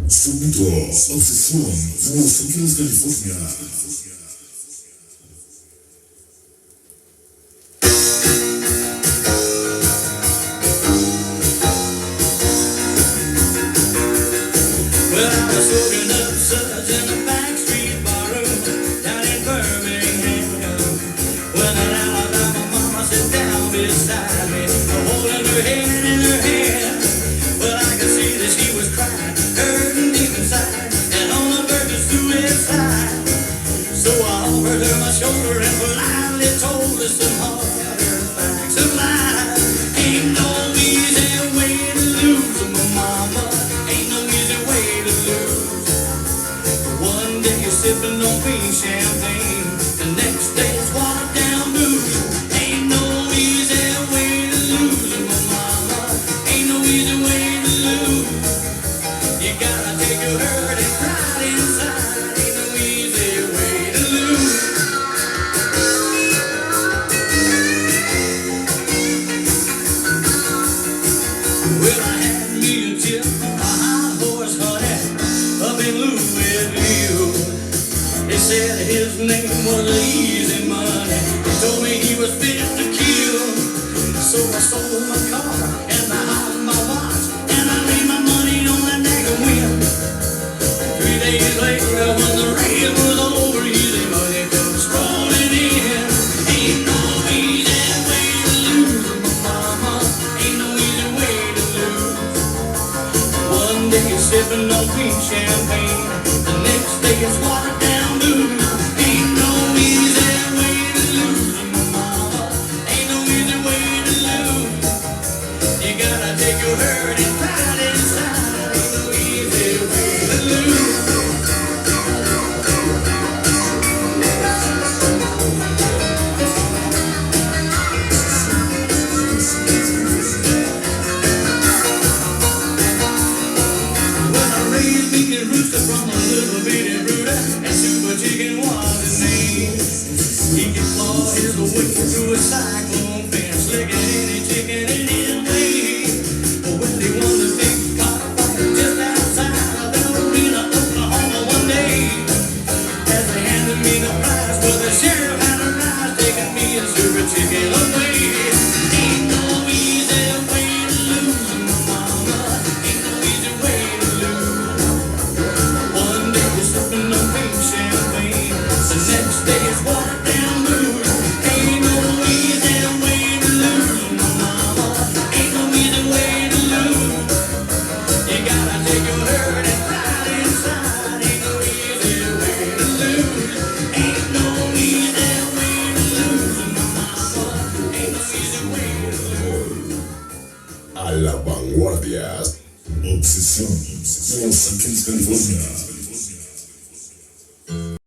SONIDO, OBSESIÓN, Los Ángeles, California. Well, I was soaking up suds in a backstreet barroom down in Birmingham. When an Alabama mama sat down beside me, holding her head in her hand. But I could see that she was crying, hurting deep inside, and on the verge of suicide. So I offered her my shoulder and politely told her some harder facts of life. Ain't no easy way to lose my mama. Ain't no easy way to lose. One day you're sipping on green champagne, the next day it's watered down booze. Ain't no easy way to lose my mama. Ain't no easy way to lose. You gotta take your hurt and pride inside. Ain't no easy way to lose. Well, I had me a tip, a high horse honey, up in Louisville. They said his name was Easy Money. They told me he was fit to kill. So I sold my car and I hid my watch, and I laid my money on that dagger wheel. 3 days later, when the race was over, Easy Money come strolling in. Ain't no easy way to lose my mama. Ain't no easy way to lose. One day you're sipping on green champagne, the next day it's watered down booze. Ain't no easy way to lose my mama. Ain't no easy way to lose. You gotta take your hurt and pride inside. Ain't no easy way to lose. When I raised me a rooster from a little bitty brooder, and Super Chicken was his name. He could claw his way through a cyclone fence, licking any chicken in his way. Well, he won the big cockfight just outside of Bellarina, Oklahoma one day. As they handed me the prize, well, the sheriff had arrived, taking me and Super Chicken away. Ain't no easy way to lose my mama. Ain't no easy way to lose. One day you're sipping on pink champagne, the next day it's watered down booze. Ain't no easy way to lose my mama. Ain't no easy way to lose. You gotta take your hurt and pride inside. Ain't no easy way to lose. Ain't no easy way to lose my mama. Ain't no easy way to lose. A la vanguardia. OBSESIÓN, Los Ángeles, California.